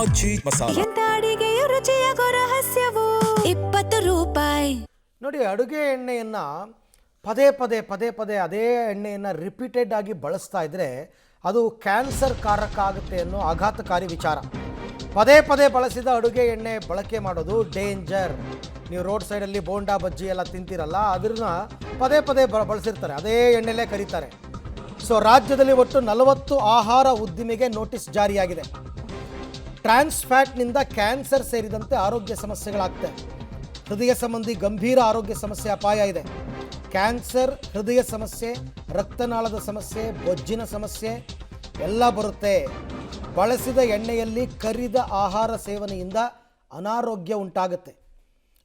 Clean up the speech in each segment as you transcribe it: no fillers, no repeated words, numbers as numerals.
ಆರ್ಜಿ ಮಸಾಲ. ಎಂತ ಅಡಿಗೆಯ ರುಚಿಯಾಗೋ ರಹಸ್ಯವು 20 ರೂಪಾಯಿ. ನೋಡಿ, ಅಡುಗೆ ಎಣ್ಣೆಯನ್ನು ಪದೇ ಪದೇ ಅದೇ ಎಣ್ಣೆಯನ್ನು ರಿಪೀಟೆಡ್ ಆಗಿ ಬಳಸ್ತಾ ಇದ್ದರೆ ಅದು ಕ್ಯಾನ್ಸರ್ ಕಾರಕ ಆಗುತ್ತೆ ಅನ್ನೋ ಆಘಾತಕಾರಿ ವಿಚಾರ. ಪದೇ ಬಳಸಿದ ಅಡುಗೆ ಎಣ್ಣೆ ಬಳಕೆ ಮಾಡೋದು ಡೇಂಜರ್. ನೀವು ರೋಡ್ ಸೈಡಲ್ಲಿ ಬೋಂಡಾ ಬಜ್ಜಿ ಎಲ್ಲ ತಿಂತೀರಲ್ಲ, ಅದನ್ನ ಪದೇ ಬಳಸಿರ್ತಾರೆ, ಅದೇ ಎಣ್ಣೆಲೇ ಕರೀತಾರೆ. ಸೊ ರಾಜ್ಯದಲ್ಲಿ ಒಟ್ಟು 40 ಆಹಾರ ಉದ್ದಿಮೆಗೆ ನೋಟಿಸ್ ಜಾರಿಯಾಗಿದೆ. ಟ್ರಾನ್ಸ್ ಫ್ಯಾಟ್ನಿಂದ ಕ್ಯಾನ್ಸರ್ ಸೇರಿದಂತೆ ಆರೋಗ್ಯ ಸಮಸ್ಯೆಗಳಾಗ್ತವೆ. ಹೃದಯ ಸಂಬಂಧಿ ಗಂಭೀರ ಆರೋಗ್ಯ ಸಮಸ್ಯೆ ಅಪಾಯ ಇದೆ. ಕ್ಯಾನ್ಸರ್, ಹೃದಯ ಸಮಸ್ಯೆ, ರಕ್ತನಾಳದ ಸಮಸ್ಯೆ, ಬೊಜ್ಜಿನ ಸಮಸ್ಯೆ ಎಲ್ಲ ಬರುತ್ತೆ. ಬಳಸಿದ ಎಣ್ಣೆಯಲ್ಲಿ ಕರಿದ ಆಹಾರ ಸೇವನೆಯಿಂದ ಅನಾರೋಗ್ಯ ಉಂಟಾಗುತ್ತೆ.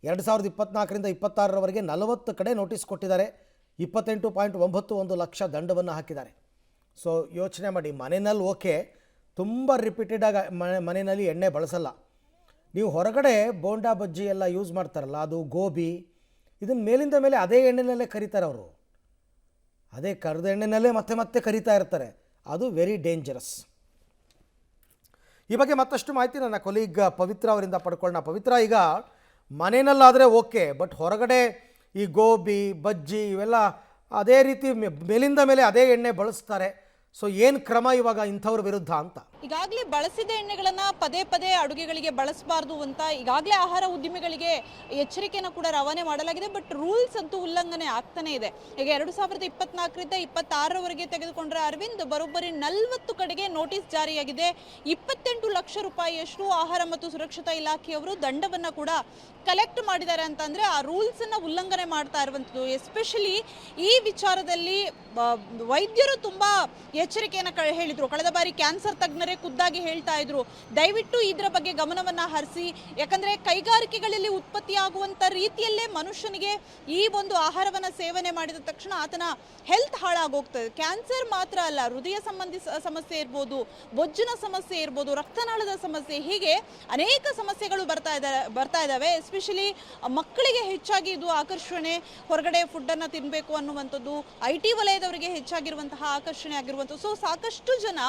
2024ರಿಂದ 26ರವರೆಗೆ 40 ಕಡೆ ನೋಟಿಸ್ ಕೊಟ್ಟಿದ್ದಾರೆ. 28.91 ಲಕ್ಷ ದಂಡವನ್ನು ಹಾಕಿದ್ದಾರೆ. ಸೊ ಯೋಚನೆ ಮಾಡಿ, ಮನೆಯಲ್ಲಿ ಓಕೆ, ತುಂಬ ರಿಪೀಟೆಡಾಗಿ ಮನೆಯಲ್ಲಿ ಎಣ್ಣೆ ಬಳಸಲ್ಲ. ನೀವು ಹೊರಗಡೆ ಬೋಂಡಾ ಬಜ್ಜಿ ಎಲ್ಲ ಯೂಸ್ ಮಾಡ್ತಾರಲ್ಲ, ಅದು ಗೋಬಿ, ಇದನ್ನು ಮೇಲಿಂದ ಮೇಲೆ ಅದೇ ಎಣ್ಣೆನಲ್ಲೇ ಕರೀತಾರೆ ಅವರು. ಅದೇ ಕರೆದ ಎಣ್ಣೆನಲ್ಲೇ ಮತ್ತೆ ಕರೀತಾ ಇರ್ತಾರೆ. ಅದು ವೆರಿ ಡೇಂಜರಸ್. ಈ ಬಗ್ಗೆ ಮತ್ತಷ್ಟು ಮಾಹಿತಿ ನನ್ನ ಕೊಲೀಗ್ ಪವಿತ್ರ ಅವರಿಂದ ಪಡ್ಕೊಳ್ಳೋಣ. ಪವಿತ್ರ, ಈಗ ಮನೆಯಲ್ಲಾದರೆ ಓಕೆ, ಬಟ್ ಹೊರಗಡೆ ಈ ಗೋಬಿ ಬಜ್ಜಿ ಇವೆಲ್ಲ ಅದೇ ರೀತಿ ಮೇಲಿಂದ ಮೇಲೆ ಅದೇ ಎಣ್ಣೆ ಬಳಸ್ತಾರೆ. ಸೊ ಏನು ಕ್ರಮ ಇವಾಗ ಇಂಥವ್ರ ವಿರುದ್ಧ ಅಂತ? ಈಗಾಗಲೇ ಬಳಸಿದ ಎಣ್ಣೆಗಳನ್ನ ಪದೇ ಅಡುಗೆಗಳಿಗೆ ಬಳಸಬಾರ್ದು ಅಂತ ಈಗಾಗಲೇ ಆಹಾರ ಉದ್ಯಮಿಗಳಿಗೆ ಎಚ್ಚರಿಕೆಯನ್ನು ಕೂಡ ರವಾನೆ ಮಾಡಲಾಗಿದೆ. ಬಟ್ ರೂಲ್ಸ್ ಅಂತೂ ಉಲ್ಲಂಘನೆ ಆಗ್ತಾನೆ ಇದೆ. ಈಗ 2024ರಿಂದ 26ರವರೆಗೆ ತೆಗೆದುಕೊಂಡ್ರೆ ಅರವಿಂದ್, ಬರೋಬ್ಬರಿ 40 ಕಡೆಗೆ ನೋಟಿಸ್ ಜಾರಿಯಾಗಿದೆ. 28 ಲಕ್ಷ ರೂಪಾಯಿಯಷ್ಟು ಆಹಾರ ಮತ್ತು ಸುರಕ್ಷತಾ ಇಲಾಖೆಯವರು ದಂಡವನ್ನ ಕೂಡ ಕಲೆಕ್ಟ್ ಮಾಡಿದ್ದಾರೆ ಅಂತಂದ್ರೆ ಆ ರೂಲ್ಸ್ ಅನ್ನ ಉಲ್ಲಂಘನೆ ಮಾಡ್ತಾ ಇರುವಂಥದ್ದು. ಎಸ್ಪೆಷಲಿ ಈ ವಿಚಾರದಲ್ಲಿ ವೈದ್ಯರು ತುಂಬಾ ಎಚ್ಚರಿಕೆಯನ್ನು ಹೇಳಿದ್ರು. ಕಳೆದ ಬಾರಿ ಕ್ಯಾನ್ಸರ್ ತಜ್ಞರೇ ಖುದ್ದಾಗಿ ಹೇಳ್ತಾ ಇದ್ರು, ದಯವಿಟ್ಟು ಇದರ ಬಗ್ಗೆ ಗಮನವನ್ನ ಹರಿಸಿ. ಯಾಕಂದ್ರೆ ಕೈಗಾರಿಕೆಗಳಲ್ಲಿ ಉತ್ಪತ್ತಿಯಾಗುವಂತ ರೀತಿಯಲ್ಲೇ ಮನುಷ್ಯನಿಗೆ ಈ ಒಂದು ಆಹಾರವನ್ನ ಸೇವನೆ ಮಾಡಿದ ತಕ್ಷಣ ಆತನ ಹೆಲ್ತ್ ಹಾಳಾಗೋಗ್ತದೆ. ಕ್ಯಾನ್ಸರ್ ಮಾತ್ರ ಅಲ್ಲ, ಹೃದಯ ಸಂಬಂಧಿ ಸಮಸ್ಯೆ ಇರ್ಬೋದು, ಬೊಜ್ಜಿನ ಸಮಸ್ಯೆ ಇರ್ಬೋದು, ರಕ್ತನಾಳದ ಸಮಸ್ಯೆ, ಹೀಗೆ ಅನೇಕ ಸಮಸ್ಯೆಗಳು ಬರ್ತಾ ಇದ್ದಾವೆ. ಎಸ್ಪೆಷಲಿ ಮಕ್ಕಳಿಗೆ ಹೆಚ್ಚಾಗಿ ಇದು ಆಕರ್ಷಣೆ. ಹೊರಗಡೆ ಫುಡ್ ಅನ್ನ ತಿನ್ಬೇಕು ಅನ್ನುವಂಥದ್ದು IT ವಲಯದವರಿಗೆ ಹೆಚ್ಚಾಗಿರುವಂತಹ ಆಕರ್ಷಣೆ ಆಗಿರುವಂಥದ್ದು. ಸೊ ಸಾಕಷ್ಟು ಜನ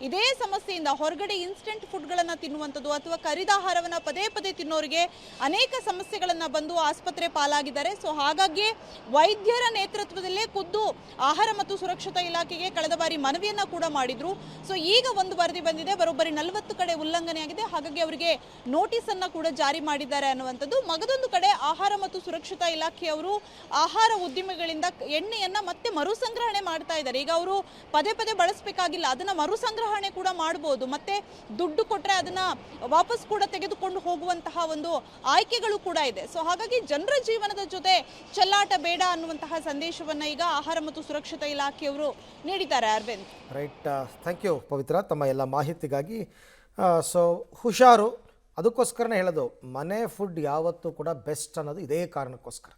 ಇದೇ ಸಮಸ್ಯೆಯಿಂದ ಹೊರಗಡೆ ಇನ್ಸ್ಟೆಂಟ್ ಫುಡ್ಗಳನ್ನು ತಿನ್ನುವಂಥದ್ದು ಅಥವಾ ಕರಿದ ಆಹಾರವನ್ನು ಪದೇ ತಿನ್ನೋರಿಗೆ ಅನೇಕ ಸಮಸ್ಯೆಗಳನ್ನು ಬಂದು ಆಸ್ಪತ್ರೆ ಪಾಲಾಗಿದ್ದಾರೆ. ಸೊ ಹಾಗಾಗಿ ವೈದ್ಯರ ನೇತೃತ್ವದಲ್ಲೇ ಖುದ್ದು ಆಹಾರ ಮತ್ತು ಸುರಕ್ಷತಾ ಇಲಾಖೆಗೆ ಕಳೆದ ಬಾರಿ ಮನವಿಯನ್ನ ಕೂಡ ಮಾಡಿದ್ರು. ಸೊ ಈಗ ಒಂದು ವರದಿ ಬಂದಿದೆ, ಬರೋಬ್ಬರಿ 40 ಕಡೆ ಉಲ್ಲಂಘನೆಯಾಗಿದೆ. ಹಾಗಾಗಿ ಅವರಿಗೆ ನೋಟಿಸ್ ಅನ್ನ ಕೂಡ ಜಾರಿ ಮಾಡಿದ್ದಾರೆ ಅನ್ನುವಂಥದ್ದು. ಮಗದೊಂದು ಕಡೆ ಆಹಾರ ಮತ್ತು ಸುರಕ್ಷತಾ ಇಲಾಖೆಯವರು ಆಹಾರ ಉದ್ಯಮಿಗಳಿಂದ ಎಣ್ಣೆಯನ್ನ ಮತ್ತೆ ಮರುಸಂಗ್ರಹಣೆ ಮಾಡ್ತಾ ಇದ್ದಾರೆ. ಈಗ ಅವರು ಪದೇ ಬಳಸಬೇಕಾಗಿಲ್ಲ, ಅದನ್ನ ಮರುಸಂಗ್ರಹಣೆ ಕೂಡ ಮಾಡಬಹುದು. ಮತ್ತೆ ದುಡ್ಡು ಕೊಟ್ರೆ ಅದನ್ನ ವಾಪಸ್ ಕೂಡ ತೆಗೆದುಕೊಂಡು ಹೋಗುವಂತಹ ಒಂದು ಆಯ್ಕೆಗಳು ಕೂಡ ಇದೆ. ಸೊ ಹಾಗಾಗಿ ಜನರ ಜೀವನದ ಜೊತೆ ಚೆಲ್ಲಾಟ ಬೇಡ ಅನ್ನುವಂತಹ ಸಂದೇಶವನ್ನ ಈಗ ಆಹಾರ ಮತ್ತು ಸುರಕ್ಷತಾ ಇಲಾಖೆಯವರು ನೀಡಿದ್ದಾರೆ. ಅರವಿಂದ್, ರೈಟ್, ಥ್ಯಾಂಕ್ ಯು ಪವಿತ್ರ ತಮ್ಮ ಎಲ್ಲ ಮಾಹಿತಿಗಾಗಿ. ಸೊ ಹುಷಾರು, ಅದಕ್ಕೋಸ್ಕರನೇ ಹೇಳೋದು, ಮನೆ ಫುಡ್ ಯಾವತ್ತೂ ಕೂಡ ಬೆಸ್ಟ್ ಅನ್ನೋದು ಇದೇ ಕಾರಣಕ್ಕೋಸ್ಕರ.